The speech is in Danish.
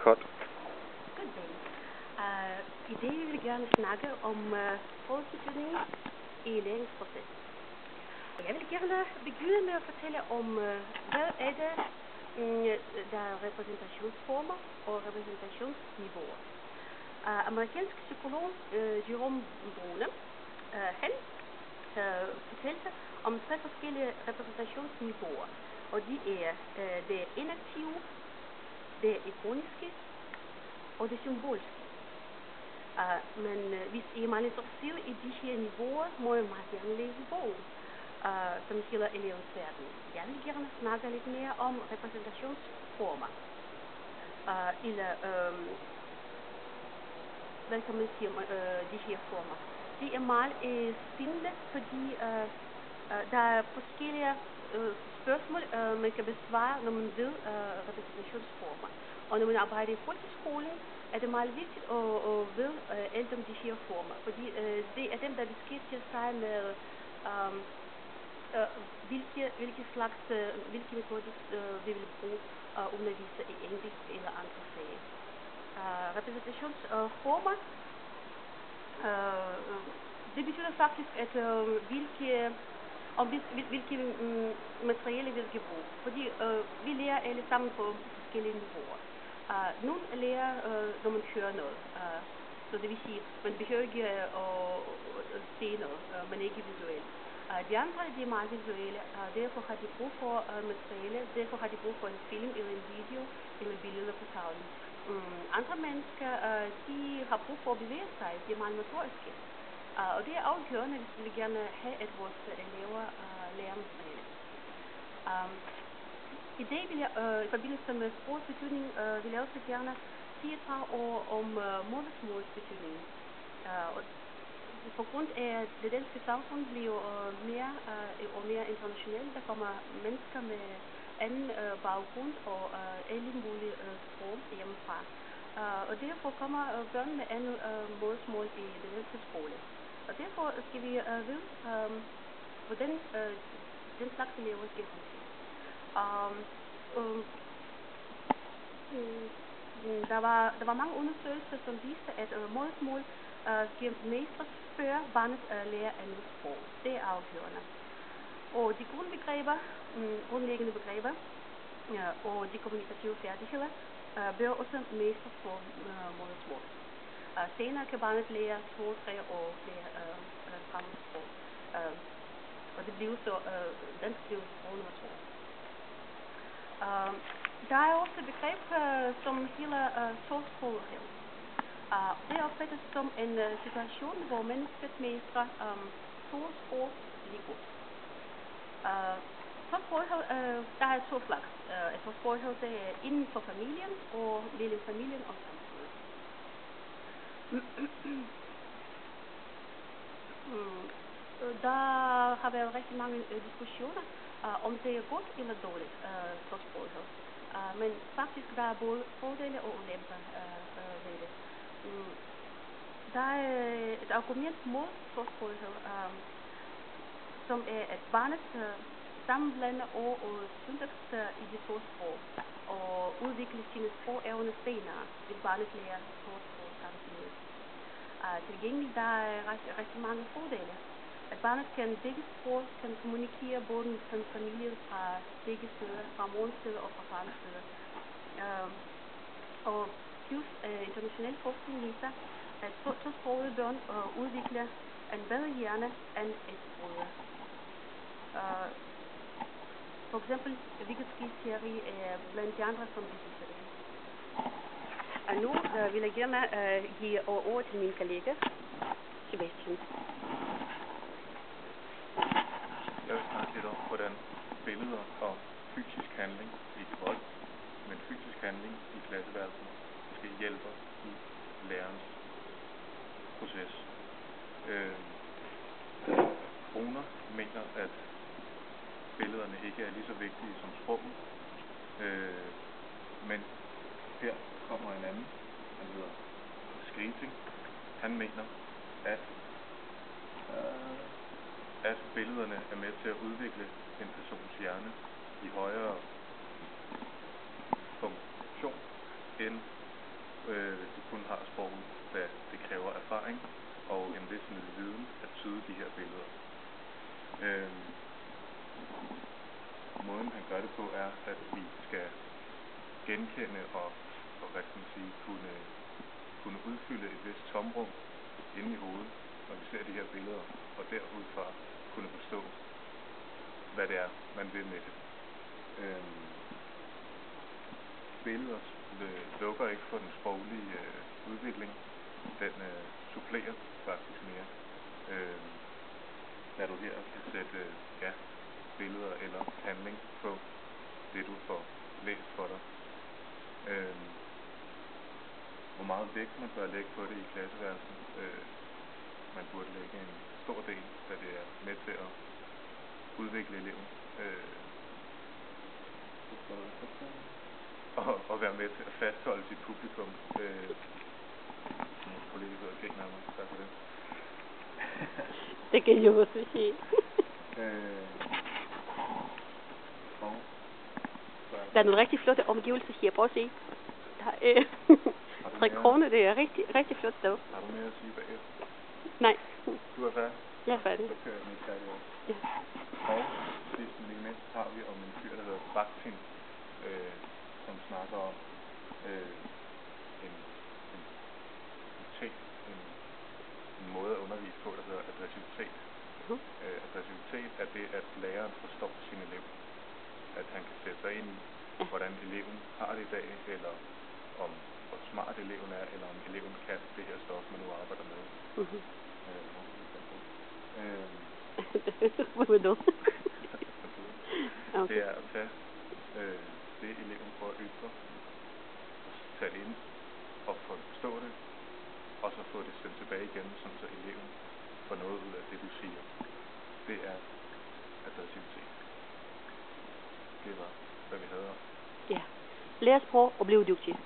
Cut. Good day. I dag vil jeg gerne snakke om sprogbetydning i læringsprocessen. Jeg vil gerne begynde med at fortælle om, hvad er det, der er repræsentationsformer og repræsentationsniveauer. Amerikansk psykolog Jerome Bruner, han fortalte om 3 forskellige repræsentationsniveauer, og de er det inaktive, det ikoniske og det symbolske. Men hvis I er meget interesseret i de her niveauer, må jeg meget gerne læse bogen, som hedder Elevens Verden. Jeg vil gerne snakke lidt mere om repræsentationsformer. Eller, hvad kan man sige om de her former? De er meget spændende, fordi der er forskellige spørgsmål, man kan besvare, når man ved repræsentationsformer. Og når man arbejder i folkeskolen, er det meget vigtigt at vide alt om de her former, fordi det er dem, der beskæftiger sig med hvilke metoder vi vil bruge undervise i engelsk eller andre fag. Repræsentationsformer, det betyder faktisk, at hvilke materiale vi skal bruge, fordi vi lærer alle sammen på forskellige niveauer. Nogle lærer, når man hører noget, så det vil sige, man behøver ikke at se noget, men ikke visuelt. De andre de er meget visuelle, derfor har de brug for materiale, derfor har de brug for en film eller en video eller billeder på tavlen. Andre mennesker, de har brug for at bevæge sig, de er meget motoriske. Og det er afgørende, hvis vi vil gerne have, at vores elever lærer materiale. I dag vil jeg, i forbindelse med sprogbetydning, vil jeg også gerne sige et par ord om modersmålsbetydning. På grund af at det danske samfund bliver mere og mere internationalt, der kommer mennesker med anden baggrund og alle mulige sprog hjemmefra. Og derfor kommer børn med andet modersmål i den danske skole. Og derfor skal vi vide, hvordan den slags elever skal håndtere. Der var mange undersøgelser, som viste, at modersmål skal mestres før barnet lærer andet sprog. Det er afgørende. Og de grundlæggende begreber og de kommunikative færdigheder bør også mestres på modersmål. Senere kan barnet lære 2, 3 og flere fremmedsprog. Og det bliver så dansk bliver sprog nummer 2. Der er også et begreb, som hedder tosprogethed. Det opfattes som en situation, hvor mennesket mestrer 2 sprog lige godt. Tosprogethed, der er 2 slags. Tosprogethed det er inden for familien og mellem familien og samfundet. Der har været rigtig mange diskussioner om det er godt eller dårligt tosprogethed. Men faktisk der er både fordele og ulemper ved det. Der er et argument mod tosprogethed, som er at barnet sammenblander ord og syntaks i de 2 sprog og udvikler sine sprogevner senere, hvis barnet lærer 2 sprog samtidig. Til gengæld der er rigtig mange fordele. At barnet kan begge sprog, kan kommunikere både med familien fra begge steder, fra morens side og fra farens side. Og plus international forskning viser, at tosprogede børn udvikler en bedre hjerne end etsprogede. For eksempel Vygotsky-teori er blandt de andre, som beviser det. Og nu vil jeg gerne give ord til min kollega, Sebastian. Jeg vil snakke lidt om, hvordan billeder og fysisk handling, ikke vold, men fysisk handling i klasseværelset, måske hjælper i lærerens proces. Bruner mener, at billederne ikke er lige så vigtige som sproget, men her kommer en anden, han hedder Skriting. Han mener, at billederne er med til at udvikle en persons hjerne i højere funktion end de kun har sproget, da det kræver erfaring og en vis viden at tyde de her billeder. Måden han gør det på er, at vi skal genkende og hvad skal man sige, kunne udfylde et vist tomrum inde i hovedet, når vi ser de her billeder, og derudfra kunne forstå, hvad det er, man vil med det. Billeder lukker ikke for den sproglige udvikling. Den supplerer faktisk mere. Da du her kan sætte billeder eller handling på det, du får læst for dig. Hvor meget vægt man bør lægge på det i klasseværelsen. Man burde lægge en stor del, da det er med til at udvikle eleven. Og være med til at fastholde sit publikum. Min kollega sidder og griner af mig. Tak for det. Det kan jo også sige. Der er nogle rigtig flotte omgivelser her. Prøv at se. Der er kroner, det er rigtig, rigtig flot sted. Har du mere at sige bagefter? Nej. Du er færdig? Jeg er færdig. Så kører jeg mit færdig også. Ja. Og sidst men ikke mindst har vi om en fyr, der hedder Bakhtin, som snakker om en måde at undervise på, der hedder adressivitet. Adressivitet er det, at læreren forstår sin elev. At han kan sætte sig ind i, hvordan eleven har det i dag, eller om hvor smart eleven er, eller om eleven kan det her stof, man nu arbejder med. Det er at tage det, eleven får at ytre, og tage det ind, og forstå det, og så få det sendt tilbage igen, sådan så eleven får noget ud af det, du siger. Det er adressivitet. Det var, hvad vi havde om. Ja. Lær sprog og bliv dygtig.